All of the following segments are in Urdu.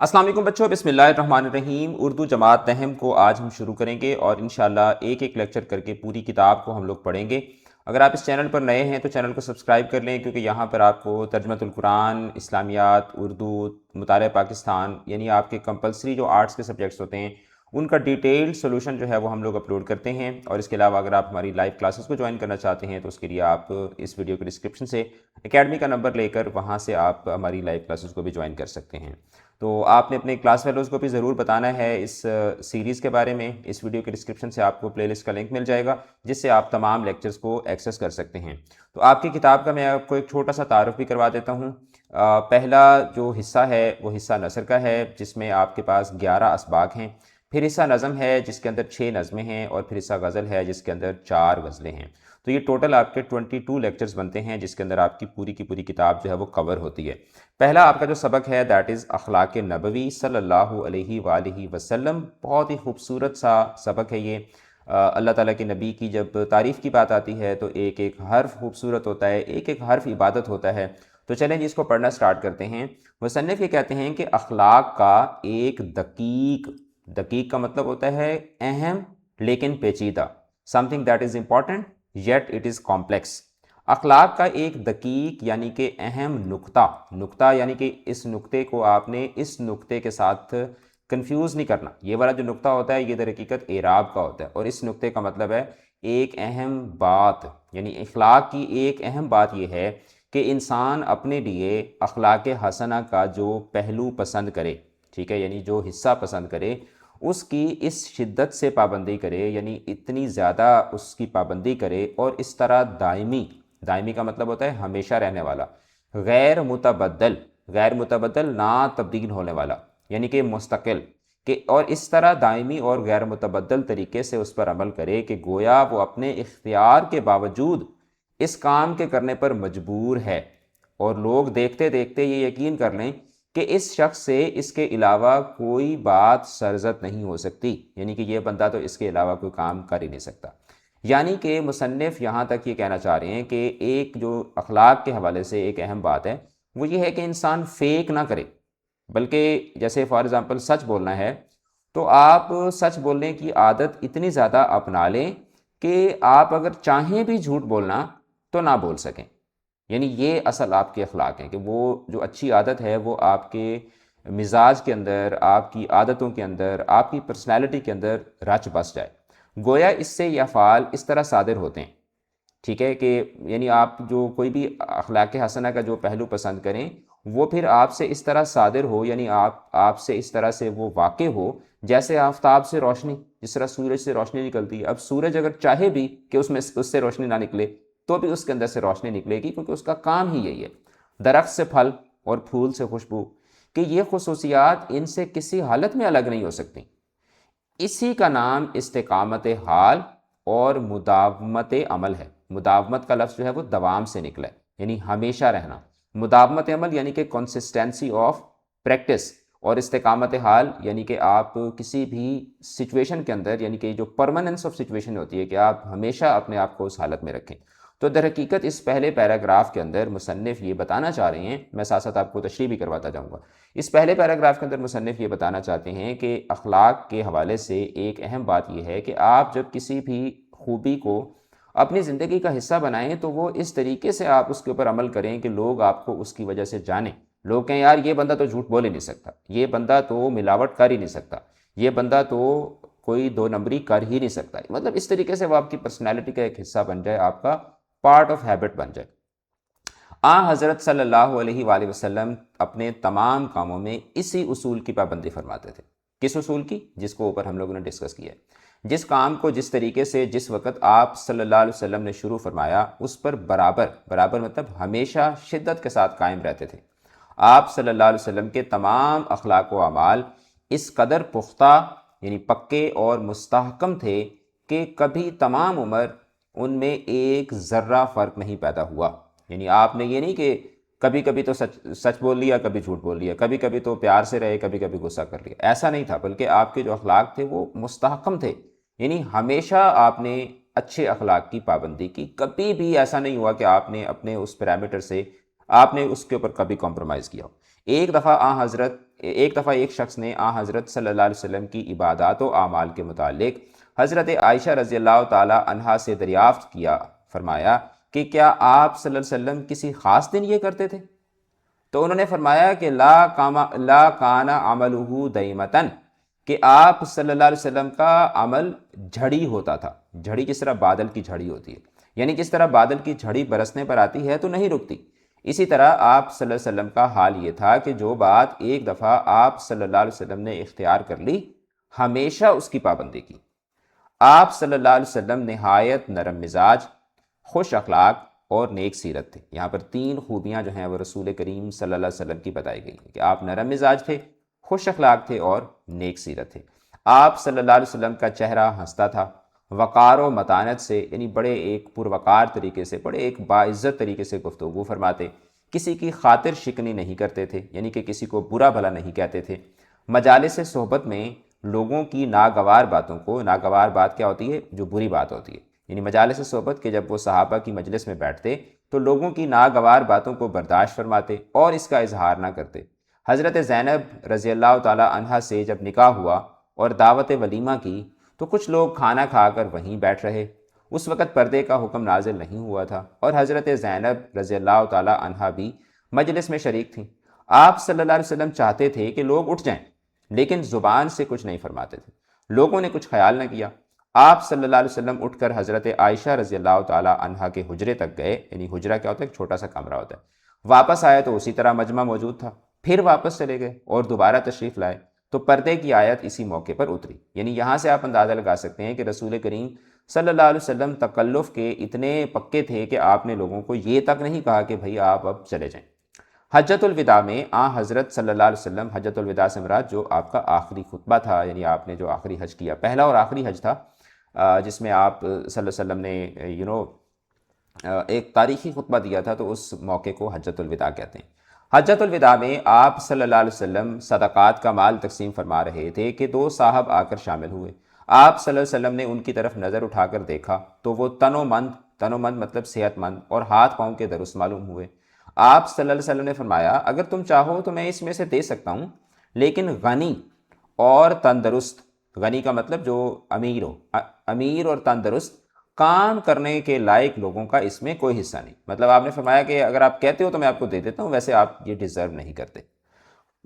السلام علیکم بچوں، بسم اللہ الرحمن الرحیم۔ اردو جماعت نحم کو آج ہم شروع کریں گے اور انشاءاللہ ایک ایک لیکچر کر کے پوری کتاب کو ہم لوگ پڑھیں گے۔ اگر آپ اس چینل پر نئے ہیں تو چینل کو سبسکرائب کر لیں، کیونکہ یہاں پر آپ کو ترجمۃ القرآن، اسلامیات، اردو، مطالعہ پاکستان، یعنی آپ کے کمپلسری جو آرٹس کے سبجیکٹس ہوتے ہیں ان کا ڈیٹیلڈ سولوشن جو ہے وہ ہم لوگ اپلوڈ کرتے ہیں۔ اور اس کے علاوہ اگر آپ ہماری لائیو کلاسز کو جوائن کرنا چاہتے ہیں تو اس کے لیے آپ اس ویڈیو کے ڈسکرپشن سے اکیڈمی کا نمبر لے کر وہاں سے آپ ہماری لائیو کلاسز کو بھی جوائن کر سکتے ہیں۔ تو آپ نے اپنے کلاس فیلوز کو بھی ضرور بتانا ہے اس سیریز کے بارے میں۔ اس ویڈیو کے ڈسکرپشن سے آپ کو پلے لسٹ کا لنک مل جائے گا جس سے آپ تمام لیکچرز کو ایکسیس کر سکتے ہیں۔ تو آپ کی کتاب کا میں آپ کو ایک چھوٹا سا تعارف بھی کروا دیتا ہوں۔ پہلا جو حصہ ہے وہ حصہ نثر کا ہے، جس میں آپ کے پاس 11 اسباق ہیں۔ پھر حصہ نظم ہے جس کے اندر 6 نظمیں ہیں، اور پھر حصہ غزل ہے جس کے اندر 4 غزلیں ہیں۔ تو یہ ٹوٹل آپ کے 22 لیکچرز بنتے ہیں، جس کے اندر آپ کی پوری کی پوری کتاب جو ہے وہ کور ہوتی ہے۔ پہلا آپ کا جو سبق ہے دیٹ از اخلاق نبوی صلی اللہ علیہ وآلہ وسلم۔ بہت ہی خوبصورت سا سبق ہے یہ۔ اللہ تعالیٰ کے نبی کی جب تعریف کی بات آتی ہے تو ایک ایک حرف خوبصورت ہوتا ہے، ایک ایک حرف عبادت ہوتا ہے۔ تو چلیں جی اس کو پڑھنا سٹارٹ کرتے ہیں۔ مصنف یہ کہتے ہیں کہ اخلاق کا ایک دقیق کا مطلب ہوتا ہے اہم لیکن پیچیدہ، some thing that is important yet it is complex. اخلاق کا ایک دقیق یعنی کہ اہم نقطہ یعنی کہ اس نقطے کو آپ نے اس نقطے کے ساتھ کنفیوز نہیں کرنا۔ یہ والا جو نقطہ ہوتا ہے یہ در حقیقت اعراب کا ہوتا ہے، اور اس نقطے کا مطلب ہے ایک اہم بات، یعنی اخلاق کی ایک اہم بات یہ ہے کہ انسان اپنے لیے اخلاق حسنہ کا جو پہلو پسند کرے، ٹھیک ہے، یعنی جو حصہ پسند کرے اس کی اس شدت سے پابندی کرے، یعنی اتنی زیادہ اس کی پابندی کرے، اور اس طرح دائمی کا مطلب ہوتا ہے ہمیشہ رہنے والا، غیر متبدل نا تبدیل ہونے والا، یعنی کہ مستقل، کہ اور اس طرح دائمی اور غیر متبدل طریقے سے اس پر عمل کرے کہ گویا وہ اپنے اختیار کے باوجود اس کام کے کرنے پر مجبور ہے، اور لوگ دیکھتے دیکھتے یہ یقین کر لیں کہ اس شخص سے اس کے علاوہ کوئی بات سرزد نہیں ہو سکتی، یعنی کہ یہ بندہ تو اس کے علاوہ کوئی کام کر ہی نہیں سکتا۔ یعنی کہ مصنف یہاں تک یہ کہنا چاہ رہے ہیں کہ ایک جو اخلاق کے حوالے سے ایک اہم بات ہے وہ یہ ہے کہ انسان فیک نہ کرے، بلکہ جیسے فار ایگزامپل سچ بولنا ہے تو آپ سچ بولنے کی عادت اتنی زیادہ اپنا لیں کہ آپ اگر چاہیں بھی جھوٹ بولنا تو نہ بول سکیں۔ یعنی یہ اصل آپ کے اخلاق ہیں کہ وہ جو اچھی عادت ہے وہ آپ کے مزاج کے اندر، آپ کی عادتوں کے اندر، آپ کی پرسنالٹی کے اندر رچ بس جائے۔ گویا اس سے یہ افعال اس طرح صادر ہوتے ہیں، ٹھیک ہے، کہ یعنی آپ جو کوئی بھی اخلاق حسنہ کا جو پہلو پسند کریں وہ پھر آپ سے اس طرح صادر ہو، یعنی آپ سے اس طرح سے وہ واقع ہو جیسے آفتاب سے روشنی، جس طرح سورج سے روشنی نکلتی ہے۔ اب سورج اگر چاہے بھی کہ اس سے روشنی نہ نکلے تو بھی اس کے اندر سے روشنی نکلے گی، کیونکہ اس کا کام ہی یہی ہے۔ درخت سے پھل اور پھول سے خوشبو، کہ یہ خصوصیات ان سے کسی حالت میں الگ نہیں ہو سکتی۔ اسی کا نام استقامت حال اور مداومت عمل ہے۔ مداومت کا لفظ جو ہے وہ دوام سے نکلا ہے، یعنی ہمیشہ رہنا۔ مداومت عمل یعنی کہ کنسسٹنسی آف پریکٹس، اور استقامت حال یعنی کہ آپ کسی بھی سچویشن کے اندر، یعنی کہ جو پرماننس آف سچویشن ہوتی ہے کہ آپ ہمیشہ اپنے آپ کو اس حالت میں رکھیں۔ تو در حقیقت اس پہلے پیراگراف کے اندر مصنف یہ بتانا چاہ رہے ہیں، میں ساتھ ساتھ آپ کو تشریح بھی کرواتا جاؤں گا۔ اس پہلے پیراگراف کے اندر مصنف یہ بتانا چاہتے ہیں کہ اخلاق کے حوالے سے ایک اہم بات یہ ہے کہ آپ جب کسی بھی خوبی کو اپنی زندگی کا حصہ بنائیں تو وہ اس طریقے سے آپ اس کے اوپر عمل کریں کہ لوگ آپ کو اس کی وجہ سے جانیں، لوگ کہیں یار یہ بندہ تو جھوٹ بول ہی نہیں سکتا، یہ بندہ تو ملاوٹ کر ہی نہیں سکتا، یہ بندہ تو کوئی دو نمبری کر ہی نہیں سکتا۔ مطلب اس طریقے سے وہ آپ کی پرسنالٹی کا ایک حصہ بن جائے، آپ کا پارٹ آف ہیبٹ بن جائے۔ حضرت صلی اللہ علیہ وآلہ وسلم اپنے تمام کاموں میں اسی اصول کی پابندی فرماتے تھے۔ کس اصول کی؟ جس کو اوپر ہم لوگوں نے ڈسکس کیا ہے۔ جس کام کو جس طریقے سے جس وقت آپ صلی اللہ علیہ وسلم نے شروع فرمایا اس پر برابر مطلب ہمیشہ شدت کے ساتھ قائم رہتے تھے۔ آپ صلی اللہ علیہ وسلم کے تمام اخلاق و اعمال اس قدر پختہ یعنی پکے اور مستحکم تھے کہ کبھی تمام عمر ان میں ایک ذرہ فرق نہیں پیدا ہوا۔ یعنی آپ نے یہ نہیں کہ کبھی کبھی تو سچ بول لیا، کبھی جھوٹ بول لیا، کبھی کبھی تو پیار سے رہے، کبھی کبھی غصہ کر لیا، ایسا نہیں تھا، بلکہ آپ کے جو اخلاق تھے وہ مستحکم تھے۔ یعنی ہمیشہ آپ نے اچھے اخلاق کی پابندی کی، کبھی بھی ایسا نہیں ہوا کہ آپ نے اپنے اس پیرامیٹر سے آپ نے اس کے اوپر کبھی کمپرومائز کیا ہو۔ ایک دفعہ حضرت ایک دفعہ ایک شخص نے حضرت صلی اللہ علیہ وسلم کی عبادات و اعمال کے متعلق حضرت عائشہ رضی اللہ تعالی عنہا سے دریافت کیا، فرمایا کہ کیا آپ صلی اللہ علیہ وسلم کسی خاص دن یہ کرتے تھے؟ تو انہوں نے فرمایا کہ لا کان عملہ دیمتن، کہ آپ صلی اللہ علیہ وسلم کا عمل جھڑی ہوتا تھا۔ جھڑی جس طرح بادل کی جھڑی ہوتی ہے، یعنی جس طرح بادل کی جھڑی برسنے پر آتی ہے تو نہیں رکتی، اسی طرح آپ صلی اللہ علیہ وسلم کا حال یہ تھا کہ جو بات ایک دفعہ آپ صلی اللہ علیہ وسلم نے اختیار کر لی، ہمیشہ اس کی پابندی کی۔ آپ صلی اللہ علیہ وسلم نہایت نرم مزاج، خوش اخلاق اور نیک سیرت تھے۔ یہاں پر 3 خوبیاں جو ہیں وہ رسول کریم صلی اللہ علیہ وسلم کی بتائی گئی ہیں کہ آپ نرم مزاج تھے، خوش اخلاق تھے اور نیک سیرت تھے۔ آپ صلی اللہ علیہ وسلم کا چہرہ ہنستا تھا، وقار و متانت سے، یعنی بڑے ایک پروقار طریقے سے، بڑے ایک باعزت طریقے سے گفتگو فرماتے، کسی کی خاطر شکنی نہیں کرتے تھے، یعنی کہ کسی کو برا بھلا نہیں کہتے تھے۔ مجالس صحبت میں لوگوں کی ناگوار باتوں کو، ناگوار بات کیا ہوتی ہے؟ جو بری بات ہوتی ہے، یعنی مجالس صحبت کے جب وہ صحابہ کی مجلس میں بیٹھتے تو لوگوں کی ناگوار باتوں کو برداشت فرماتے اور اس کا اظہار نہ کرتے۔ حضرت زینب رضی اللہ تعالی عنہا سے جب نکاح ہوا اور دعوت ولیمہ کی تو کچھ لوگ کھانا کھا کر وہیں بیٹھ رہے۔ اس وقت پردے کا حکم نازل نہیں ہوا تھا اور حضرت زینب رضی اللہ تعالی عنہا بھی مجلس میں شریک تھیں۔ آپ صلی اللہ علیہ وسلم چاہتے تھے کہ لوگ اٹھ جائیں، لیکن زبان سے کچھ نہیں فرماتے تھے۔ لوگوں نے کچھ خیال نہ کیا۔ آپ صلی اللہ علیہ وسلم اٹھ کر حضرت عائشہ رضی اللہ تعالی عنہا کے حجرے تک گئے، یعنی حجرہ کیا ہوتا ہے؟ ایک چھوٹا سا کمرہ ہوتا ہے۔ واپس آئے تو اسی طرح مجمع موجود تھا، پھر واپس چلے گئے اور دوبارہ تشریف لائے تو پردے کی آیت اسی موقع پر اتری۔ یعنی یہاں سے آپ اندازہ لگا سکتے ہیں کہ رسول کریم صلی اللہ علیہ وسلم تکلف کے اتنے پکے تھے کہ آپ نے لوگوں کو یہ تک نہیں کہا کہ بھئی آپ اب چلے جائیں۔ حجۃ الوداع میں حضرت صلی اللہ علیہ وسلم، حجۃ الوداع سے مراد جو آپ کا آخری خطبہ تھا، یعنی آپ نے جو آخری حج کیا، پہلا اور آخری حج تھا جس میں آپ صلی اللہ علیہ وسلم نے ایک تاریخی خطبہ دیا تھا، تو اس موقع کو حجۃ الوداع کہتے ہیں۔ حجۃ الوداع میں آپ صلی اللہ علیہ وسلم صدقات کا مال تقسیم فرما رہے تھے کہ 2 صاحب آ کر شامل ہوئے۔ آپ صلی اللہ علیہ وسلم نے ان کی طرف نظر اٹھا کر دیکھا تو وہ تن و مند مطلب صحت مند اور ہاتھ پاؤں کے درست معلوم ہوئے۔ آپ صلی اللہ علیہ وسلم نے فرمایا اگر تم چاہو تو میں اس میں سے دے سکتا ہوں، لیکن غنی اور تندرست، غنی کا مطلب جو امیر ہو، امیر اور تندرست کام کرنے کے لائق لوگوں کا اس میں کوئی حصہ نہیں۔ مطلب آپ نے فرمایا کہ اگر آپ کہتے ہو تو میں آپ کو دے دیتا ہوں، ویسے آپ یہ ڈیزرو نہیں کرتے۔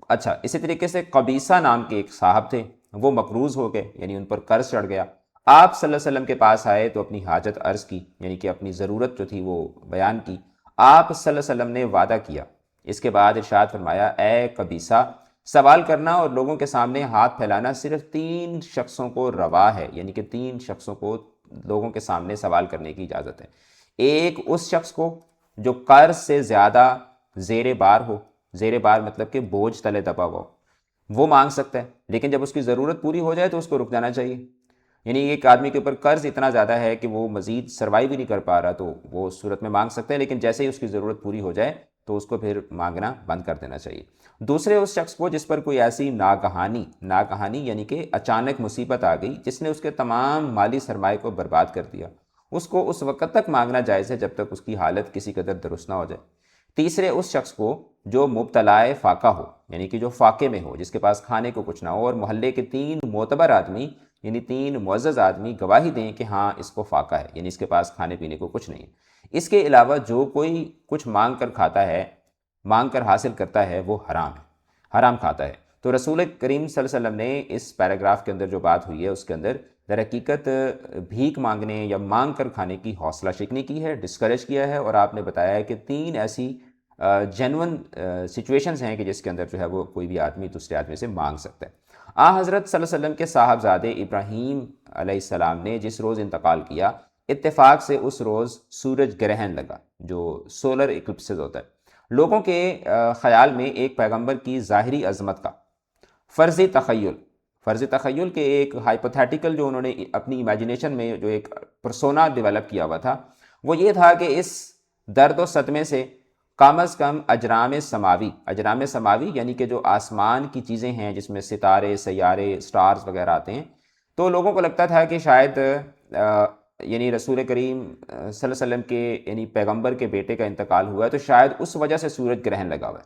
اچھا، اسی طریقے سے قبیصہ نام کے ایک صاحب تھے، وہ مقروض ہو گئے، یعنی ان پر قرض چڑھ گیا۔ آپ صلی اللہ علیہ وسلم کے پاس آئے تو اپنی حاجت عرض کی، یعنی کہ اپنی ضرورت جو تھی وہ بیان کی۔ آپ صلی اللہ علیہ وسلم نے وعدہ کیا، اس کے بعد ارشاد فرمایا اے قبیصہ، سوال کرنا اور لوگوں کے سامنے ہاتھ پھیلانا صرف 3 شخصوں کو روا ہے، یعنی کہ 3 شخصوں کو لوگوں کے سامنے سوال کرنے کی اجازت ہے۔ ایک اس شخص کو جو قرض سے زیادہ زیر بار ہو، زیر بار مطلب کہ بوجھ تلے دبا ہوا ہو، وہ مانگ سکتا ہے، لیکن جب اس کی ضرورت پوری ہو جائے تو اس کو رک جانا چاہیے۔ یعنی ایک آدمی کے اوپر قرض اتنا زیادہ ہے کہ وہ مزید سروائیو بھی نہیں کر پا رہا تو وہ اس صورت میں مانگ سکتا ہے، لیکن جیسے ہی اس کی ضرورت پوری ہو جائے تو اس کو پھر مانگنا بند کر دینا چاہیے۔ دوسرے اس شخص کو جس پر کوئی ایسی ناگہانی یعنی کہ اچانک مصیبت آ گئی جس نے اس کے تمام مالی سرمایہ کو برباد کر دیا، اس کو اس وقت تک مانگنا جائز ہے جب تک اس کی حالت کسی قدر درست نہ ہو جائے۔ تیسرے اس شخص کو جو مبتلا فاقہ ہو، یعنی کہ جو فاقے میں ہو، جس کے پاس کھانے کو کچھ نہ ہو اور محلے کے 3 معتبر آدمی یعنی 3 معزز آدمی گواہی دیں کہ ہاں اس کو فاقہ ہے، یعنی اس کے پاس کھانے پینے کو کچھ نہیں ہے۔ اس کے علاوہ جو کوئی کچھ مانگ کر کھاتا ہے، مانگ کر حاصل کرتا ہے، وہ حرام ہے، حرام کھاتا ہے۔ تو رسول کریم صلی اللہ علیہ وسلم نے اس پیراگراف کے اندر جو بات ہوئی ہے اس کے اندر در حقیقت بھیک مانگنے یا مانگ کر کھانے کی حوصلہ شکنی کی ہے، ڈسکریج کیا ہے، اور آپ نے بتایا ہے کہ 3 ایسی جینون سچویشنز ہیں کہ جس کے اندر جو ہے وہ کوئی بھی آدمی دوسرے آدمی سے مانگ سکتا ہے۔ حضرت صلی اللہ علیہ وسلم کے صاحبزادے ابراہیم علیہ السلام نے جس روز انتقال کیا، اتفاق سے اس روز سورج گرہن لگا، جو سولر ایکلپسز ہوتا ہے۔ لوگوں کے خیال میں ایک پیغمبر کی ظاہری عظمت کا فرضی تخیل کے ایک ہائپوتھیٹیکل جو انہوں نے اپنی امیجنیشن میں جو ایک پرسونا ڈیولپ کیا ہوا تھا، وہ یہ تھا کہ اس درد و صدمے سے کم از کم اجرام سماوی یعنی کہ جو آسمان کی چیزیں ہیں جس میں ستارے، سیارے، سٹارز وغیرہ آتے ہیں، تو لوگوں کو لگتا تھا کہ شاید یعنی رسول کریم صلی اللہ علیہ وسلم کے یعنی پیغمبر کے بیٹے کا انتقال ہوا ہے تو شاید اس وجہ سے سورج گرہن لگا ہوا ہے۔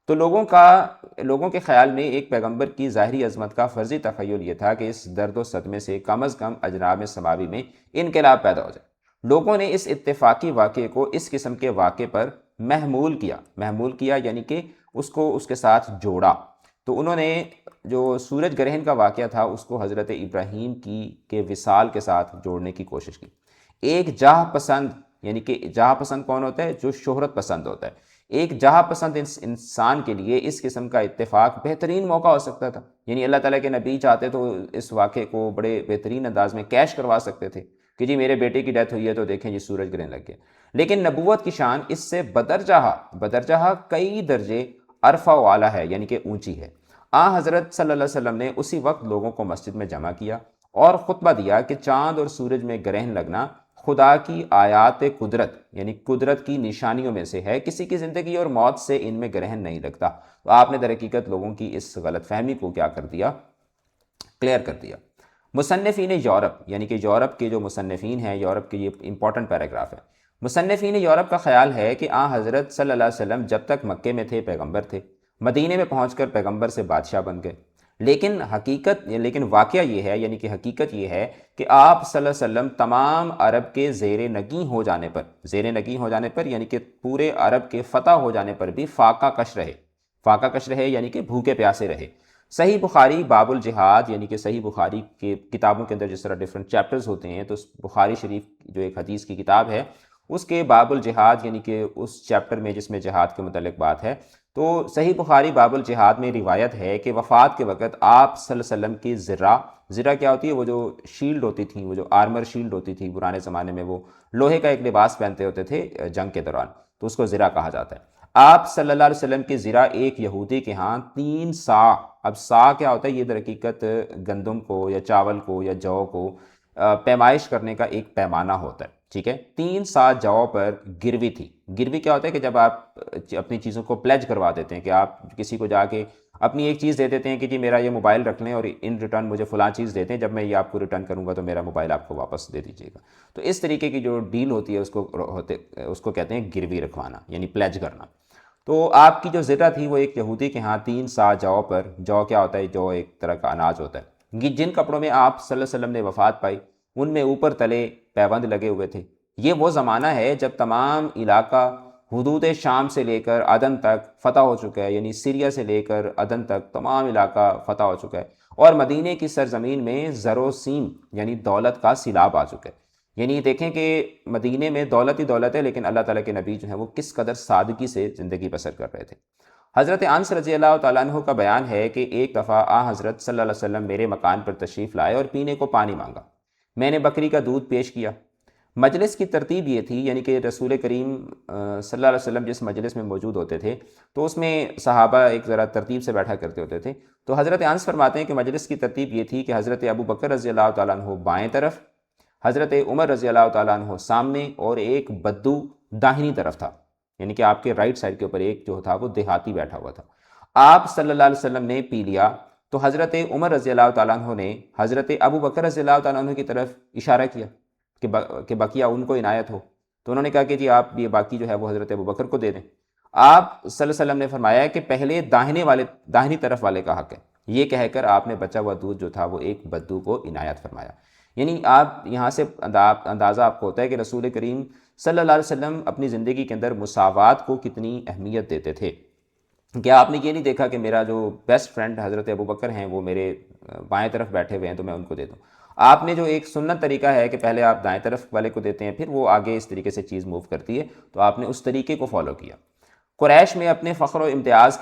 تو لوگوں کے خیال میں ایک پیغمبر کی ظاہری عظمت کا فرضی تخیل یہ تھا کہ اس درد و صدمے سے کم از کم اجرام سماوی میں انقلاب پیدا ہو جائے۔ لوگوں نے اس اتفاقی واقعے کو اس قسم کے واقعے پر محمول کیا یعنی کہ اس کو اس کے ساتھ جوڑا۔ تو انہوں نے جو سورج گرہن کا واقعہ تھا اس کو حضرت ابراہیم کے وصال کے ساتھ جوڑنے کی کوشش کی۔ ایک جاہ پسند، یعنی کہ جاہ پسند کون ہوتا ہے؟ جو شہرت پسند ہوتا ہے۔ ایک جاہ پسند انسان کے لیے اس قسم کا اتفاق بہترین موقع ہو سکتا تھا، یعنی اللہ تعالیٰ کے نبی چاہتے تو اس واقعے کو بڑے بہترین انداز میں کیش کروا سکتے تھے کہ جی میرے بیٹے کی ڈیتھ ہوئی ہے تو دیکھیں جی سورج گرہن لگ گیا۔ لیکن نبوت کی شان اس سے بدرجہ کئی درجے عرفہ و اعلیٰ ہے، یعنی کہ اونچی ہے۔ حضرت صلی اللہ علیہ وسلم نے اسی وقت لوگوں کو مسجد میں جمع کیا اور خطبہ دیا کہ چاند اور سورج میں گرہن لگنا خدا کی آیات قدرت یعنی قدرت کی نشانیوں میں سے ہے، کسی کی زندگی اور موت سے ان میں گرہن نہیں لگتا۔ تو آپ نے در حقیقت لوگوں کی اس غلط فہمی کو کیا کر دیا؟ کلیئر کر دیا۔ مصنفین یورپ، یعنی کہ یورپ کے جو مصنفین ہیں، یورپ کے یہ امپورٹنٹ پیراگراف ہے۔ مصنفین یورپ کا خیال ہے کہ حضرت صلی اللہ علیہ وسلم جب تک مکے میں تھے پیغمبر تھے، مدینے میں پہنچ کر پیغمبر سے بادشاہ بن گئے، لیکن واقعہ یہ ہے، یعنی کہ حقیقت یہ ہے کہ آپ صلی اللہ علیہ وسلم تمام عرب کے زیر نگیں ہو جانے پر یعنی کہ پورے عرب کے فتح ہو جانے پر بھی فاقہ کش رہے یعنی کہ بھوکے پیاسے رہے۔ صحیح بخاری باب الجہاد، یعنی کہ صحیح بخاری کے کتابوں کے اندر جس طرح ڈیفرنٹ چیپٹرز ہوتے ہیں، تو بخاری شریف جو ایک حدیث کی کتاب ہے اس کے باب الجہاد یعنی کہ اس چیپٹر میں جس میں جہاد کے متعلق بات ہے، تو صحیح بخاری باب الجہاد میں روایت ہے کہ وفات کے وقت آپ صلی اللہ علیہ وسلم کی زرہ کیا ہوتی ہے؟ وہ جو شیلڈ ہوتی تھی، وہ جو آرمر شیلڈ ہوتی تھی پرانے زمانے میں، وہ لوہے کا ایک لباس پہنتے ہوتے تھے جنگ کے دوران، تو اس کو زرہ کہا جاتا ہے۔ آپ صلی اللہ علیہ وسلم کی زرہ ایک یہودی کے ہاں 3 سا، اب سا کیا ہوتا ہے؟ یہ در حقیقت گندم کو یا چاول کو یا جو کو پیمائش کرنے کا ایک پیمانہ ہوتا ہے، ٹھیک ہے؟ 3 سا جو پر گروی تھی۔ گروی کیا ہوتا ہے؟ کہ جب آپ اپنی چیزوں کو پلیج کروا دیتے ہیں، کہ آپ کسی کو جا کے اپنی ایک چیز دے دیتے ہیں کہ جی میرا یہ موبائل رکھ لیں اور ان ریٹرن مجھے فلاں چیز دیتے ہیں، جب میں یہ آپ کو ریٹرن کروں گا تو میرا موبائل آپ کو واپس دے دیجیے گا۔ تو اس طریقے کی جو ڈیل ہوتی ہے اس کو کہتے ہیں گروی رکھوانا، یعنی پلیج کرنا۔ تو آپ کی جو زرہ تھی وہ ایک یہودی کے ہاں 3 سا جو پر، جو کیا ہوتا ہے؟ جو ایک طرح کا اناج ہوتا ہے۔ جن کپڑوں میں آپ صلی اللہ علیہ وسلم نے وفات پائی ان میں اوپر تلے پیوند لگے ہوئے تھے۔ یہ وہ زمانہ ہے جب تمام علاقہ حدود شام سے لے کر عدن تک فتح ہو چکا ہے، یعنی سیریا سے لے کر عدن تک تمام علاقہ فتح ہو چکا ہے، اور مدینے کی سرزمین میں زر و سیم یعنی دولت کا سیلاب آ چکا ہے۔ یعنی دیکھیں کہ مدینے میں دولت ہی دولت ہے، لیکن اللہ تعالیٰ کے نبی جو ہیں وہ کس قدر سادگی سے زندگی بسر کر رہے تھے۔ حضرت انس رضی اللہ تعالیٰ عنہ کا بیان ہے کہ ایک دفعہ حضرت صلی اللہ علیہ وسلم میرے مکان پر تشریف لائے اور پینے کو پانی مانگا۔ میں نے بکری کا دودھ پیش کیا۔ مجلس کی ترتیب یہ تھی، یعنی کہ رسول کریم صلی اللہ علیہ وسلم جس مجلس میں موجود ہوتے تھے تو اس میں صحابہ ایک ذرا ترتیب سے بیٹھا کرتے ہوتے تھے۔ تو حضرت انس فرماتے ہیں کہ مجلس کی ترتیب یہ تھی کہ حضرت ابو بکر رضی اللہ تعالیٰ عنہ بائیں طرف، حضرت عمر رضی اللہ تعالیٰ عنہ سامنے، اور ایک بدو داہنی طرف تھا، یعنی کہ آپ کے رائٹ سائڈ کے اوپر ایک جو تھا وہ دیہاتی بیٹھا ہوا تھا۔ آپ صلی اللہ علیہ وسلم نے پی لیا تو حضرت عمر رضی اللہ تعالیٰ عنہ نے حضرت ابو بکر رضی اللہ تعالیٰ عنہ کی طرف اشارہ کیا کہ بقیہ ان کو عنایت ہو، تو انہوں نے کہا کہ جی آپ یہ باقی جو ہے وہ حضرت ابو بکر کو دے دیں۔ آپ صلی اللہ علیہ وسلم نے فرمایا کہ پہلے داہنی طرف والے کا حق ہے، یہ کہہ کر آپ نے بچا ہوا دودھ جو تھا وہ ایک بدو کو عنایت فرمایا۔ یعنی آپ یہاں سے اندازہ آپ کو ہوتا ہے کہ رسول کریم صلی اللہ علیہ وسلم اپنی زندگی کے اندر مساوات کو کتنی اہمیت دیتے تھے۔ کیا آپ نے یہ نہیں دیکھا کہ میرا جو بیسٹ فرینڈ حضرت ابو بکر ہیں وہ میرے بائیں طرف بیٹھے ہوئے ہیں تو میں ان کو دے دوں؟ آپ نے جو ایک سنت طریقہ ہے کہ پہلے آپ دائیں طرف والے کو دیتے ہیں پھر وہ آگے اس طریقے سے چیز موو کرتی ہے، تو آپ نے اس طریقے کو فالو کیا۔ قریش اپنے فخر و امتیاز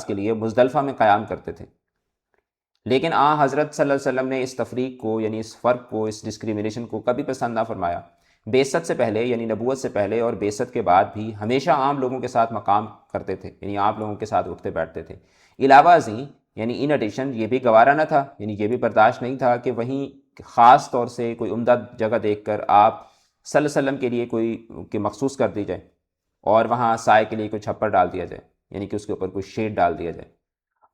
کے لیے مزدلفہ میں قیام کرتے تھے، لیکن حضرت صلی اللہ علیہ وسلم نے اس تفریق کو، یعنی اس فرق کو، اس ڈسکریمنیشن کو کبھی پسند نہ فرمایا۔ بعثت سے پہلے یعنی نبوت سے پہلے اور بعثت کے بعد بھی ہمیشہ عام لوگوں کے ساتھ مقام کرتے تھے، یعنی عام لوگوں کے ساتھ اٹھتے بیٹھتے تھے۔ علاوہ ازیں یعنی ان ایڈیشن یہ بھی گوارا نہ تھا، یعنی یہ بھی برداشت نہیں تھا کہ وہیں خاص طور سے کوئی عمدہ جگہ دیکھ کر آپ صلی اللہ علیہ وسلم کے لیے کوئی مخصوص کر دی جائے اور وہاں سائے کے لیے کوئی چھپر ڈال دیا جائے، یعنی کہ اس کے اوپر کوئی شیڈ ڈال دیا جائے۔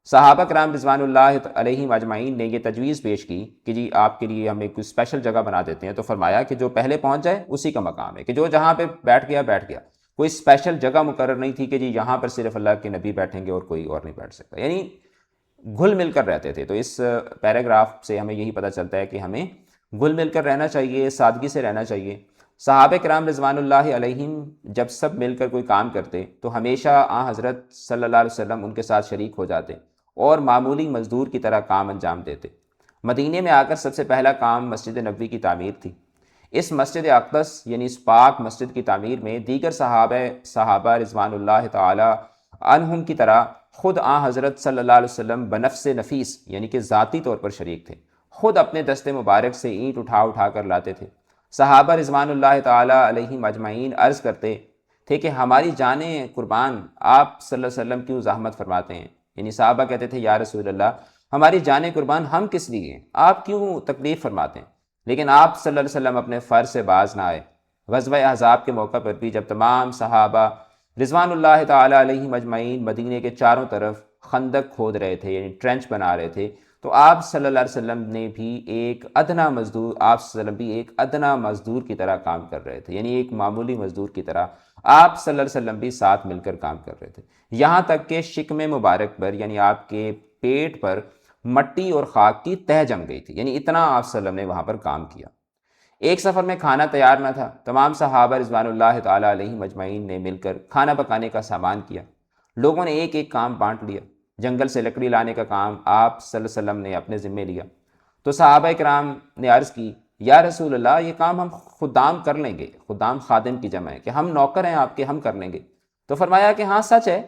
صحابہ کرام رضوان اللہ علیہم اجمعین نے یہ تجویز پیش کی کہ جی آپ کے لیے ہم ایک کوئی اسپیشل جگہ بنا دیتے ہیں، تو فرمایا کہ جو پہلے پہنچ جائے اسی کا مقام ہے، کہ جو جہاں پہ بیٹھ گیا۔ کوئی اسپیشل جگہ مقرر نہیں تھی کہ جی یہاں پر صرف اللہ کے نبی بیٹھیں گے اور کوئی اور نہیں بیٹھ سکتا، یعنی گھل مل کر رہتے تھے۔ تو اس پیراگراف سے ہمیں یہی پتہ چلتا ہے کہ ہمیں گھل مل کر رہنا چاہیے، سادگی سے رہنا چاہیے۔ صحابہ کرام رضوان اللہ علیہم جب سب مل کر کوئی کام کرتے تو ہمیشہ حضرت صلی اللہ علیہ وسلم ان کے ساتھ شریک ہو جاتے اور معمولی مزدور کی طرح کام انجام دیتے۔ مدینے میں آ کر سب سے پہلا کام مسجد نبوی کی تعمیر تھی۔ اس مسجد اقدس یعنی اس پاک مسجد کی تعمیر میں دیگر صحابہ رضوان اللہ تعالی عنہم کی طرح خود حضرت صلی اللہ علیہ وسلم بنفس نفیس یعنی کہ ذاتی طور پر شریک تھے، خود اپنے دست مبارک سے اینٹ اٹھا اٹھا کر لاتے تھے۔ صحابہ رضوان اللہ تعالی علیہم اجمعین عرض کرتے تھے کہ ہماری جانیں قربان، آپ صلی اللہ علیہ وسلم کیوں زحمت فرماتے ہیں؟ یعنی صحابہ کہتے تھے یا رسول اللہ ہماری جانیں قربان ہم کس لیے ہیں، آپ کیوں تکلیف فرماتے ہیں؟ لیکن آپ صلی اللہ علیہ وسلم اپنے فرض سے باز نہ آئے۔ غزوہ احزاب کے موقع پر بھی جب تمام صحابہ رضوان اللہ تعالی علیہم اجمعین مدینے کے چاروں طرف خندق کھود رہے تھے یعنی ٹرنچ بنا رہے تھے، تو آپ صلی اللہ علیہ وسلم نے بھی ایک ادنا مزدور کی طرح کام کر رہے تھے، یعنی ایک معمولی مزدور کی طرح آپ صلی اللہ علیہ وسلم بھی ساتھ مل کر کام کر رہے تھے، یہاں تک کہ شکم مبارک پر یعنی آپ کے پیٹ پر مٹی اور خاک کی تہ جم گئی تھی، یعنی اتنا آپ صلی اللہ علیہ وسلم نے وہاں پر کام کیا۔ ایک سفر میں کھانا تیار نہ تھا، تمام صحابہ رضوان اللہ تعالی علیہ مجمعین نے مل کر کھانا پکانے کا سامان کیا، لوگوں نے ایک ایک کام بانٹ لیا۔ جنگل سے لکڑی لانے کا کام آپ صلی اللہ علیہ وسلم نے اپنے ذمے لیا، تو صحابہ کرام نے عرض کی یا رسول اللہ یہ کام ہم خدام کر لیں گے، خدام خادم کی جمع ہے کہ ہم نوکر ہیں آپ کے، ہم کر لیں گے۔ تو فرمایا کہ ہاں سچ ہے،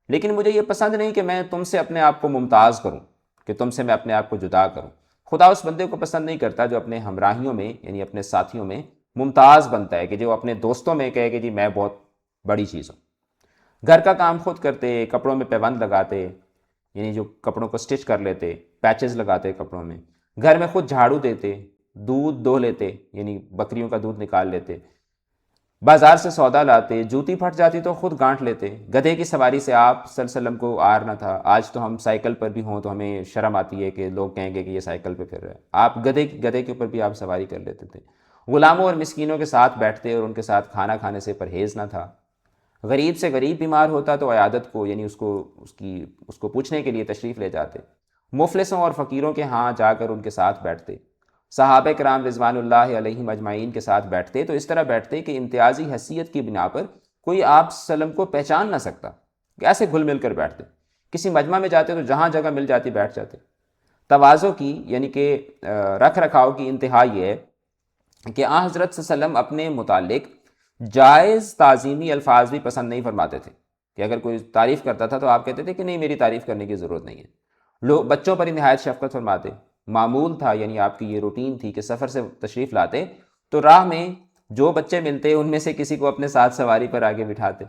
لیکن مجھے یہ پسند نہیں کہ میں تم سے اپنے آپ کو ممتاز کروں، کہ تم سے میں اپنے آپ کو جدا کروں۔ خدا اس بندے کو پسند نہیں کرتا جو اپنے ہمراہیوں میں یعنی اپنے ساتھیوں میں ممتاز بنتا ہے، کہ جو اپنے دوستوں میں کہے کہ جی میں بہت بڑی چیز ہوں۔ گھر کا کام خود کرتے، کپڑوں میں پیوند لگاتے یعنی جو کپڑوں کو سٹچ کر لیتے، پیچز لگاتے کپڑوں میں، گھر میں خود جھاڑو دیتے، دودھ دو لیتے یعنی بکریوں کا دودھ نکال لیتے، بازار سے سودا لاتے، جوتی پھٹ جاتی تو خود گانٹھ لیتے۔ گدھے کی سواری سے آپ صلی اللہ علیہ وسلم کو آر نہ تھا، آج تو ہم سائیکل پر بھی ہوں تو ہمیں شرم آتی ہے کہ لوگ کہیں گے کہ یہ سائیکل پہ پھر رہا ہے، آپ گدھے کے اوپر بھی آپ سواری کر لیتے تھے۔ غلاموں اور مسکینوں کے ساتھ بیٹھتے اور ان کے ساتھ کھانا کھانے سے پرہیز نہ تھا۔ غریب سے غریب بیمار ہوتا تو عیادت کو یعنی اس کو پوچھنے کے لیے تشریف لے جاتے، مفلسوں اور فقیروں کے ہاں جا کر ان کے ساتھ بیٹھتے، صحابہ کرام رضوان اللہ علیہم اجمعین کے ساتھ بیٹھتے تو اس طرح بیٹھتے کہ امتیازی حیثیت کی بنا پر کوئی آپ صلی اللہ علیہ وسلم کو پہچان نہ سکتا، ایسے گھل مل کر بیٹھتے۔ کسی مجمع میں جاتے تو جہاں جگہ مل جاتی بیٹھ جاتے۔ تواضع کی یعنی کہ رکھ رکھاؤ کی انتہا یہ ہے کہ حضرت صلی اللہ علیہ وسلم اپنے متعلق جائز تعظیمی الفاظ بھی پسند نہیں فرماتے تھے، کہ اگر کوئی تعریف کرتا تھا تو آپ کہتے تھے کہ نہیں میری تعریف کرنے کی ضرورت نہیں ہے۔ لوگ بچوں پر ہی نہایت شفقت فرماتے، معمول تھا یعنی آپ کی یہ روٹین تھی کہ سفر سے تشریف لاتے تو راہ میں جو بچے ملتے ان میں سے کسی کو اپنے ساتھ سواری پر آگے بٹھاتے،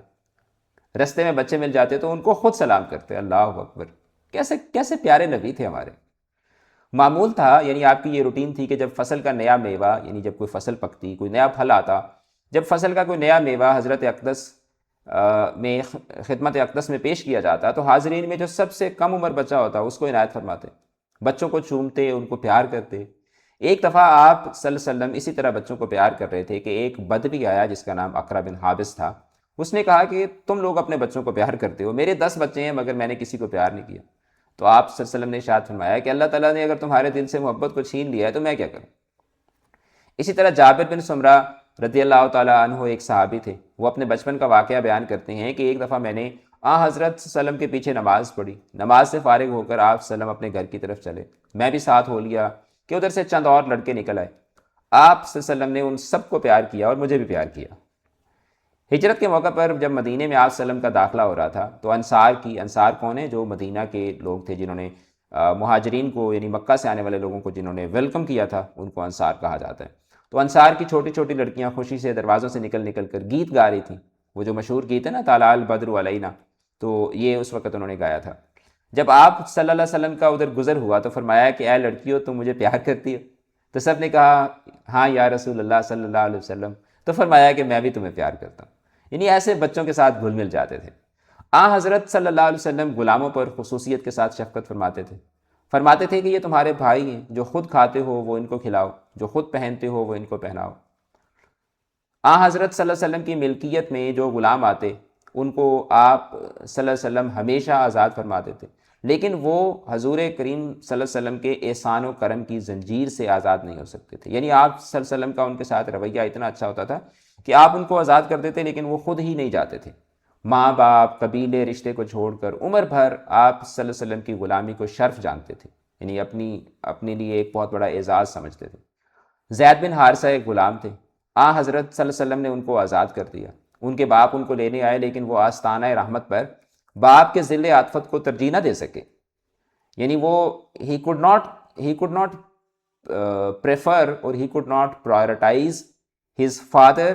رستے میں بچے مل جاتے تو ان کو خود سلام کرتے۔ اللہ اکبر، کیسے پیارے نبی تھے ہمارے۔ معمول تھا یعنی آپ کی یہ روٹین تھی کہ جب فصل کا نیا میوہ یعنی جب کوئی فصل پکتی، کوئی نیا پھل آتا، جب فصل کا کوئی نیا میوہ حضرت اقدس میں خدمت اقدس میں پیش کیا جاتا تو حاضرین میں جو سب سے کم عمر بچہ ہوتا اس کو عنایت فرماتے، بچوں کو چومتے، ان کو پیار کرتے۔ ایک دفعہ آپ صلی اللہ علیہ وسلم اسی طرح بچوں کو پیار کر رہے تھے کہ ایک بدوی آیا جس کا نام اقرا بن حابس تھا، اس نے کہا کہ تم لوگ اپنے بچوں کو پیار کرتے ہو، میرے 10 بچے ہیں مگر میں نے کسی کو پیار نہیں کیا۔ تو آپ صلی اللہ علیہ وسلم نے ارشاد فرمایا کہ اللہ تعالیٰ نے اگر تمہارے دل سے محبت کو چھین لیا ہے تو میں کیا کروں۔ اسی طرح جابر بن سمرہ رضی اللہ تعالیٰ عنہ ایک صحابی تھے، وہ اپنے بچپن کا واقعہ بیان کرتے ہیں کہ ایک دفعہ میں نے حضرت صلی اللہ علیہ وسلم کے پیچھے نماز پڑھی، نماز سے فارغ ہو کر آپ صلی اللہ علیہ وسلم اپنے گھر کی طرف چلے، میں بھی ساتھ ہو لیا کہ ادھر سے چند اور لڑکے نکل آئے، آپ صلی اللہ علیہ وسلم نے ان سب کو پیار کیا اور مجھے بھی پیار کیا۔ ہجرت کے موقع پر جب مدینے میں آپ صلی اللہ علیہ وسلم کا داخلہ ہو رہا تھا تو انصار کون ہیں؟ جو مدینہ کے لوگ تھے جنہوں نے مہاجرین کو یعنی مکہ سے آنے والے لوگوں کو جنہوں نے ویلکم کیا تھا ان کو انصار کہا جاتا ہے۔ تو انصار کی چھوٹی چھوٹی لڑکیاں خوشی سے دروازوں سے نکل کر گیت گا رہی تھیں، وہ جو مشہور گیت ہے نا طلع البدر علینا، تو یہ اس وقت انہوں نے گایا تھا۔ جب آپ صلی اللہ علیہ وسلم کا ادھر گزر ہوا تو فرمایا کہ اے لڑکیوں تم مجھے پیار کرتی ہو؟ تو سب نے کہا ہاں یا رسول اللہ صلی اللہ علیہ وسلم۔ تو فرمایا کہ میں بھی تمہیں پیار کرتا ہوں، یعنی ایسے بچوں کے ساتھ گھل مل جاتے تھے۔ حضرت صلی اللہ علیہ وسلم غلاموں پر خصوصیت کے ساتھ شفقت فرماتے تھے کہ یہ تمہارے بھائی ہیں، جو خود کھاتے ہو وہ ان کو کھلاؤ، جو خود پہنتے ہو وہ ان کو پہناؤ۔ حضرت صلی اللہ علیہ وسلم کی ملکیت میں جو غلام آتے ان کو آپ صلی اللہ علیہ وسلم ہمیشہ آزاد فرما دیتے، لیکن وہ حضور کریم صلی اللہ علیہ وسلم کے احسان و کرم کی زنجیر سے آزاد نہیں ہو سکتے تھے. یعنی آپ صلی اللہ علیہ وسلم کا ان کے ساتھ رویہ اتنا اچھا ہوتا تھا کہ آپ ان کو آزاد کر دیتے لیکن وہ خود ہی نہیں جاتے تھے. ماں باپ قبیلے رشتے کو چھوڑ کر عمر بھر آپ صلی اللہ علیہ وسلم کی غلامی کو شرف جانتے تھے، یعنی اپنے لیے ایک بہت بڑا اعزاز سمجھتے تھے. زید بن حارثہ ایک غلام تھے، حضرت صلی اللہ علیہ وسلم نے ان کو آزاد کر دیا. ان کے باپ ان کو لینے آئے لیکن وہ آستانہ رحمت پر باپ کے ذل عاطفت کو ترجیح نہ دے سکے. یعنی وہ he could not prefer or he could not prioritize his father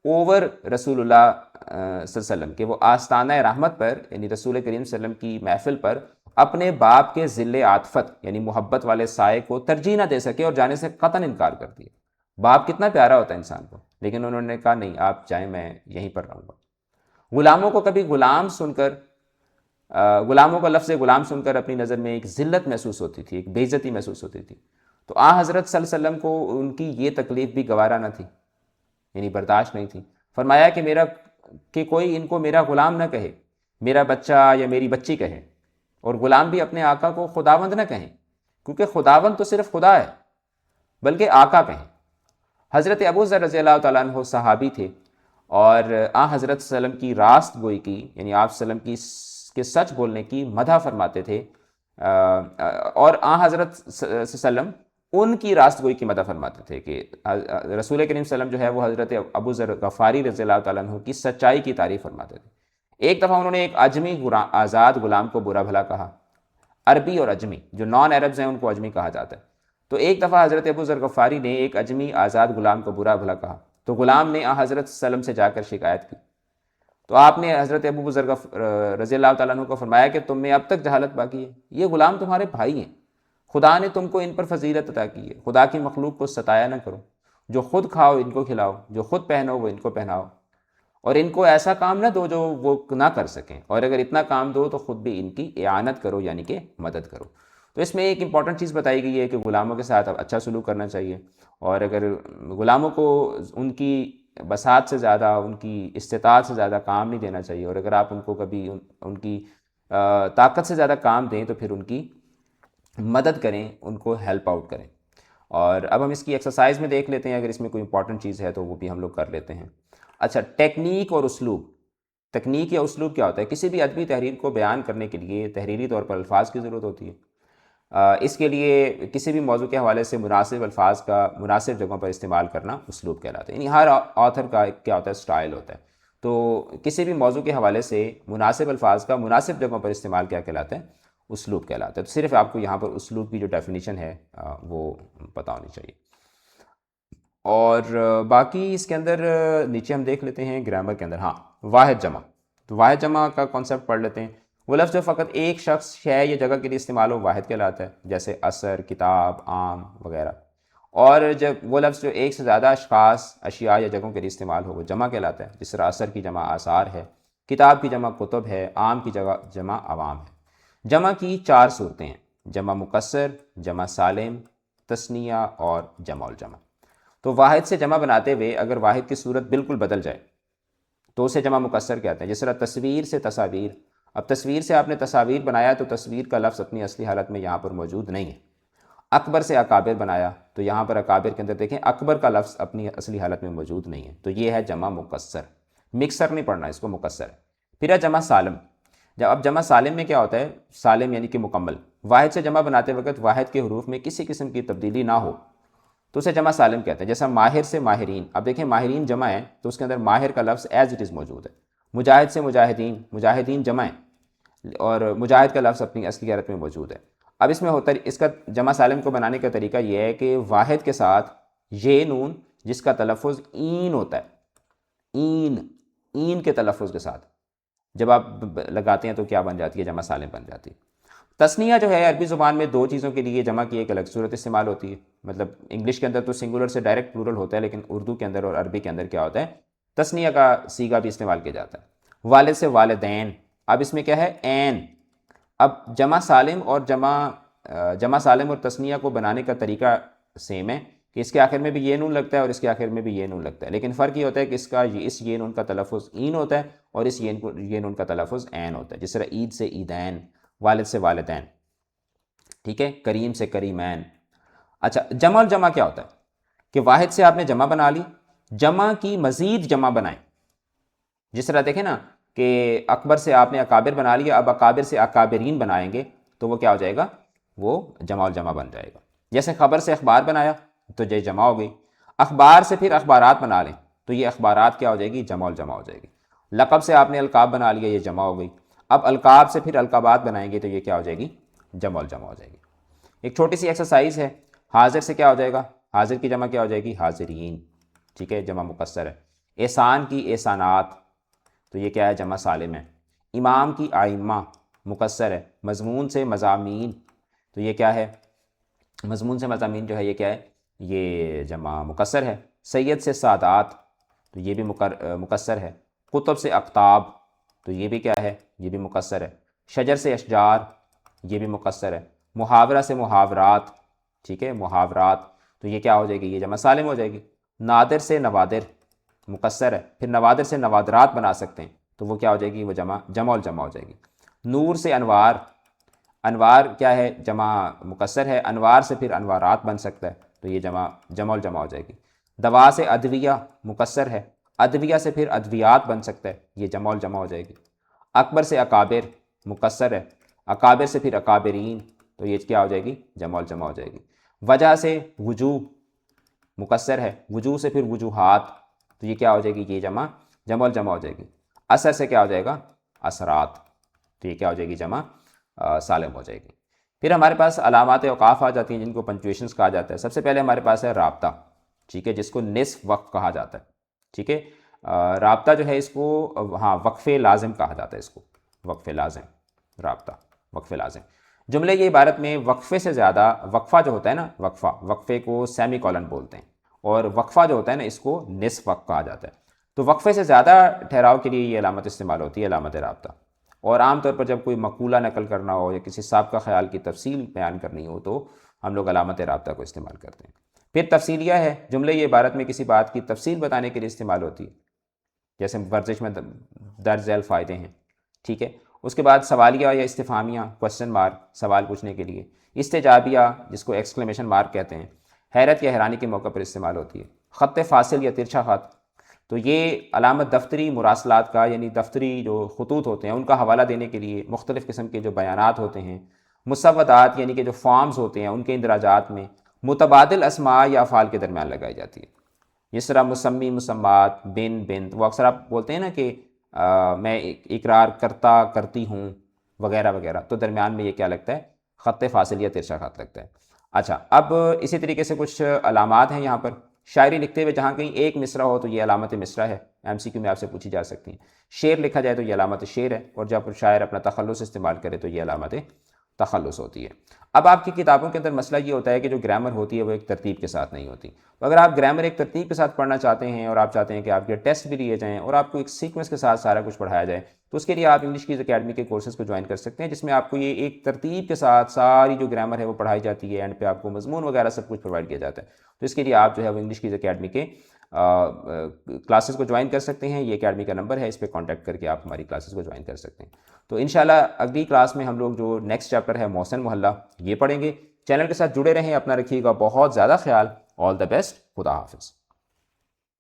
over رسول اللہ صلی اللہ علیہ وسلم کہ وہ آستانہ رحمت پر یعنی رسول کریم صلی اللہ علیہ وسلم کی محفل پر اپنے باپ کے ذل عاطفت یعنی محبت والے سائے کو ترجیح نہ دے سکے اور جانے سے قطعاً انکار کر دیا. باپ کتنا پیارا ہوتا ہے انسان کو، لیکن انہوں نے کہا نہیں آپ جائیں، میں یہیں پر رہوں گا. غلاموں کو کبھی غلاموں کا لفظ غلام سن کر اپنی نظر میں ایک ذلت محسوس ہوتی تھی، ایک بے عزتی محسوس ہوتی تھی. تو حضرت صلی اللہ علیہ وسلم کو ان کی یہ تکلیف بھی گوارا نہ تھی، یعنی برداشت نہیں تھی. فرمایا کہ کوئی ان کو میرا غلام نہ کہے، میرا بچہ یا میری بچی کہے، اور غلام بھی اپنے آقا کو خداوند نہ کہیں، کیونکہ خداوند تو صرف خدا ہے، بلکہ آقا کہیں. حضرت ابو ذر رضی اللہ تعالیٰ عنہ صحابی تھے اور حضرت صلی اللہ علیہ وسلم کی راست گوئی کی یعنی آپ صلی اللہ علیہ وسلم کے سچ بولنے کی مدح فرماتے تھے، اور حضرت صلی اللہ علیہ وسلم ان کی راست گوئی کی مدح فرماتے تھے کہ رسول کریم صلی اللہ علیہ وسلم جو ہے وہ حضرت ابو ذر غفاری رضی اللہ تعالیٰ عنہ کی سچائی کی تعریف فرماتے تھے. ایک دفعہ انہوں نے ایک اجمی آزاد غلام کو برا بھلا کہا. عربی اور اجمی جو نان عربز ہیں ان کو اجمی کہا جاتا ہے. تو ایک دفعہ حضرت ابو ذر غفاری نے ایک اجمی آزاد غلام کو برا بھلا کہا تو غلام نے حضرت صلی اللہ علیہ وسلم سے جا کر شکایت کی. تو آپ نے حضرت ابو ذر رضی اللہ تعالیٰ عنہ کو فرمایا کہ تم میں اب تک جہالت باقی ہے، یہ غلام تمہارے بھائی ہیں، خدا نے تم کو ان پر فضیلت عطا کی ہے. خدا کی مخلوق کو ستایا نہ کرو، جو خود کھاؤ ان کو کھلاؤ، جو خود پہنو وہ ان کو پہناؤ، اور ان کو ایسا کام نہ دو جو وہ نہ کر سکیں، اور اگر اتنا کام دو تو خود بھی ان کی اعانت کرو یعنی کہ مدد کرو. تو اس میں ایک امپورٹنٹ چیز بتائی گئی ہے کہ غلاموں کے ساتھ اب اچھا سلوک کرنا چاہیے، اور اگر غلاموں کو ان کی بساط سے زیادہ، ان کی استطاعت سے زیادہ کام نہیں دینا چاہیے، اور اگر آپ ان کو کبھی ان کی طاقت سے زیادہ کام دیں تو پھر ان کی مدد کریں، ان کو ہیلپ آؤٹ کریں. اور اب ہم اس کی ایکسرسائز میں دیکھ لیتے ہیں، اگر اس میں کوئی امپورٹنٹ چیز ہے تو وہ بھی ہم لوگ کر لیتے ہیں. اچھا، ٹیکنیک اور اسلوب. تکنیک یا اسلوب کیا ہوتا ہے؟ کسی بھی ادبی تحریر کو بیان کرنے کے لیے تحریری طور پر الفاظ کی ضرورت ہوتی ہے. اس کے لیے کسی بھی موضوع کے حوالے سے مناسب الفاظ کا مناسب جگہوں پر استعمال کرنا اسلوب کہلاتا ہے. یعنی ہر آتھر کا کیا ہوتا ہے؟ سٹائل ہوتا ہے. تو کسی بھی موضوع کے حوالے سے مناسب الفاظ کا مناسب جگہوں پر استعمال کیا کہلاتا ہے؟ اسلوب کہلاتا ہے. تو صرف آپ کو یہاں پر اسلوب کی جو ڈیفینیشن ہے وہ پتہ ہونی چاہیے. اور باقی اس کے اندر نیچے ہم دیکھ لیتے ہیں گرامر کے اندر. واحد جمع. تو واحد جمع کا کانسیپٹ پڑھ لیتے ہیں. وہ لفظ جو فقط ایک شخص، شے یا جگہ کے لیے استعمال ہو واحد کہلاتا ہے، جیسے عصر، کتاب، عام وغیرہ. اور جب وہ لفظ جو ایک سے زیادہ اشخاص، اشیاء یا جگہوں کے لیے استعمال ہو وہ جمع کہلاتا ہے. جس طرح عصر کی جمع آثار ہے، کتاب کی جمع کتب ہے، عام کی جمع عوام ہے. جمع کی 4 صورتیں ہیں: جمع مکسر، جمع سالم، تثنیہ اور جمع الجمع. تو واحد سے جمع بناتے ہوئے اگر واحد کی صورت بالکل بدل جائے تو اسے جمع مکسر کہتے ہیں. جس طرح تصویر سے تصاویر. اب تصویر سے آپ نے تصاویر بنایا تو تصویر کا لفظ اپنی اصلی حالت میں یہاں پر موجود نہیں ہے. اکبر سے اکابر بنایا تو یہاں پر اکابر کے اندر دیکھیں اکبر کا لفظ اپنی اصلی حالت میں موجود نہیں ہے. تو یہ ہے جمع مکسر. مکسر نہیں پڑھنا اس کو، مکسر ہے. پھر ہے جمع سالم. اب جمع سالم میں کیا ہوتا ہے؟ سالم یعنی کہ مکمل. واحد سے جمع بناتے وقت واحد کے حروف میں کسی قسم کی تبدیلی نہ ہو تو اسے جمع سالم کہتے ہیں. جیسا ماہر سے ماہرین. اب دیکھیں ماہرین جمع ہے تو اس کے اندر ماہر کا لفظ ایز اٹ از موجود ہے. مجاہد سے مجاہدین. مجاہدین جمع ہے اور مجاہد کا لفظ اپنی اصلی حالت میں موجود ہے. اب اس میں ہوتا ہے اس کا جمع سالم کو بنانے کا طریقہ یہ ہے کہ واحد کے ساتھ یہ نون جس کا تلفظ این ہوتا ہے، این کے تلفظ کے ساتھ جب آپ لگاتے ہیں تو کیا بن جاتی ہے؟ جمع سالم بن جاتی ہے. تثنیہ جو ہے عربی زبان میں 2 چیزوں کے لیے جمع کی ایک الگ صورت استعمال ہوتی ہے. مطلب انگلش کے اندر تو سنگولر سے ڈائریکٹ پلورل ہوتا ہے، لیکن اردو کے اندر اور عربی کے اندر کیا ہوتا ہے؟ تثنیہ کا صیغہ بھی استعمال کیا جاتا ہے. والد سے والدین. اب اس میں کیا ہے؟ این. اب جمع سالم اور تثنیہ کو بنانے کا طریقہ سیم ہے. کہ اس کے آخر میں بھی یہ نون لگتا ہے اور اس کے آخر میں بھی یہ نون لگتا ہے، لیکن فرق یہ ہوتا ہے کہ اس یہ نون کا تلفظ این ہوتا ہے اور اس یہ نون کا تلفظ عین ہوتا ہے، جس طرح عید سے عیدین، والد سے والدین، ٹھیک ہے، کریم سے کریمین۔ اچھا، جمع الجمع کیا ہوتا ہے کہ واحد سے آپ نے جمع بنا لی، جمع کی مزید جمع بنائیں، جس طرح دیکھیں نا کہ اکبر سے آپ نے اکابر بنا لیا، اب اکابر سے اکابرین بنائیں گے تو وہ کیا ہو جائے گا، وہ جمع الجمع بن جائے گا۔ جیسے خبر سے اخبار بنایا تو یہ جمع ہو گئی، اخبار سے پھر اخبارات بنا لیں تو یہ اخبارات کیا ہو جائے گی، جمع الجمع ہو جائے گی۔ لقب سے آپ نے القاب بنا لیا، یہ جمع ہو گئی، اب القاب سے پھر القابات بنائیں گے تو یہ کیا ہو جائے گی، جمع الجمع ہو جائے گی۔ ایک چھوٹی سی ایکسرسائز ہے، حاضر سے کیا ہو جائے گا، حاضر کی جمع کیا ہو جائے گی، حاضرین، ٹھیک ہے، جمع مکسر ہے۔ احسان کی احسانات تو یہ کیا ہے، جمع سالم ہے۔ امام کی آئمہ مکسر ہے۔ مضمون سے مضامین تو یہ کیا ہے، مضمون سے مضامین جو ہے یہ کیا ہے، یہ جمع مکسر ہے۔ سید سے سادات تو یہ بھی مکسر ہے۔ کتب سے اقتاب تو یہ بھی کیا ہے، یہ بھی مکسر ہے۔ شجر سے اشجار یہ بھی مکسر ہے۔ محاورہ سے محاورات، ٹھیک ہے، محاورات تو یہ کیا ہو جائے گی، یہ جمع سالم ہو جائے گی۔ نادر سے نوادر مکسر ہے، پھر نوادر سے نوادرات بنا سکتے ہیں تو وہ کیا ہو جائے گی، وہ جمع الجمع ہو جائے گی۔ نور سے انوار، انوار کیا ہے، جمع مکسر ہے، انوار سے پھر انوارات بن سکتا ہے تو یہ جمع الجمع ہو جائے گی۔ دوا سے ادویہ مکسر ہے، ادویہ سے پھر ادویات بن سکتا ہے، یہ جمع الجمع ہو جائے گی۔ اکبر سے اکابر مکسر ہے، اکابر سے پھر اکابرین تو یہ کیا ہو جائے گی، جمع الجمع ہو جائے گی۔ وجہ سے وجوہ مکسر ہے، وجوہ سے پھر وجوہات تو یہ کیا ہو جائے گی، یہ جمع الجمع ہو جائے گی۔ اثر سے کیا ہو جائے گا، اثرات تو یہ کیا ہو جائے گی، جمع سالم ہو جائے گی۔ پھر ہمارے پاس علامات اوقاف آ جاتی ہیں جن کو پنکچویشنز کہا جاتا ہے۔ سب سے پہلے ہمارے پاس ہے رابطہ، ٹھیک ہے، جس کو نصف وقف کہا جاتا ہے، ٹھیک ہے۔ رابطہ جو ہے اس کو وقف لازم کہا جاتا ہے، اس کو وقف لازم، رابطہ وقف لازم۔ جملے کی عبارت میں وقفے سے زیادہ، وقفہ جو ہوتا ہے نا، وقفے کو سیمی کولن بولتے ہیں، اور وقفہ جو ہوتا ہے نا اس کو نصف وقف کہا جاتا ہے۔ تو وقفے سے زیادہ ٹھہراؤ کے لیے یہ علامت استعمال ہوتی ہے، علامت رابطہ۔ اور عام طور پر جب کوئی مقولہ نقل کرنا ہو یا کسی سابقہ خیال کی تفصیل بیان کرنی ہو تو ہم لوگ علامت رابطہ کو استعمال کرتے ہیں۔ پھر تفصیلیہ ہے، جملے یہ عبارت میں کسی بات کی تفصیل بتانے کے لیے استعمال ہوتی ہے، جیسے ورزش میں درج ذیل فائدے ہیں، ٹھیک ہے۔ اس کے بعد سوالیہ یا استفہامیہ، کوشچن مارک، سوال پوچھنے کے لیے۔ استجابیہ جس کو ایکسکلیمیشن مارک کہتے ہیں، حیرت یا حیرانی کے موقع پر استعمال ہوتی ہے۔ خط فاصل یا ترچھا خط تو یہ علامت دفتری مراسلات کا، یعنی دفتری جو خطوط ہوتے ہیں ان کا حوالہ دینے کے لیے مختلف قسم کے جو بیانات ہوتے ہیں۔ مسودات یعنی کہ جو فارمز ہوتے ہیں ان کے اندراجات میں متبادل اسماء یا افعال کے درمیان لگائی جاتی ہے، جس طرح مسمی، مسمات، بن، بنت، وہ اکثر آپ بولتے ہیں نا کہ میں اقرار کرتا، کرتی ہوں وغیرہ وغیرہ، تو درمیان میں یہ کیا لگتا ہے، خط فاصل یا ترچھا خط لگتا ہے۔ اچھا، اب اسی طریقے سے کچھ علامات ہیں یہاں پر۔ شاعری لکھتے ہوئے جہاں کہیں ایک مصرع ہو تو یہ علامت مصرع ہے، MCQ میں آپ سے پوچھی جا سکتی ہیں۔ شعر لکھا جائے تو یہ علامت شعر ہے، اور جب شاعر اپنا تخلص استعمال کرے تو یہ علامت تخلص ہوتی ہے۔ اب آپ کی کتابوں کے اندر مسئلہ یہ ہوتا ہے کہ جو گرامر ہوتی ہے وہ ایک ترتیب کے ساتھ نہیں ہوتی، تو اگر آپ گرامر ایک ترتیب کے ساتھ پڑھنا چاہتے ہیں اور آپ چاہتے ہیں کہ آپ کے ٹیسٹ بھی لیے جائیں اور آپ کو ایک سیکوینس کے ساتھ سارا کچھ پڑھایا جائے، تو اس کے لیے آپ انگلش کیز اکیڈمی کے کورسز کو جوائن کر سکتے ہیں، جس میں آپ کو یہ ایک ترتیب کے ساتھ ساری جو گرامر ہے وہ پڑھائی جاتی ہے، اینڈ پہ آپ کو مضمون وغیرہ سب کچھ پرووائڈ کیا جاتا ہے۔ تو اس کے لیے آپ جو ہے وہ انگلش کیز اکیڈمی کے کلاسز کو جوائن کر سکتے ہیں۔ یہ اکیڈمی کا نمبر ہے، اس پہ کانٹیکٹ کر کے آپ ہماری کلاسز کو جوائن کر سکتے ہیں۔ تو انشاءاللہ اگلی کلاس میں ہم لوگ جو نیکسٹ چیپٹر ہے محسن محلہ یہ پڑھیں گے۔ چینل کے ساتھ جڑے رہیں، اپنا رکھیے گا بہت زیادہ خیال۔ آل دا بیسٹ، خدا حافظ۔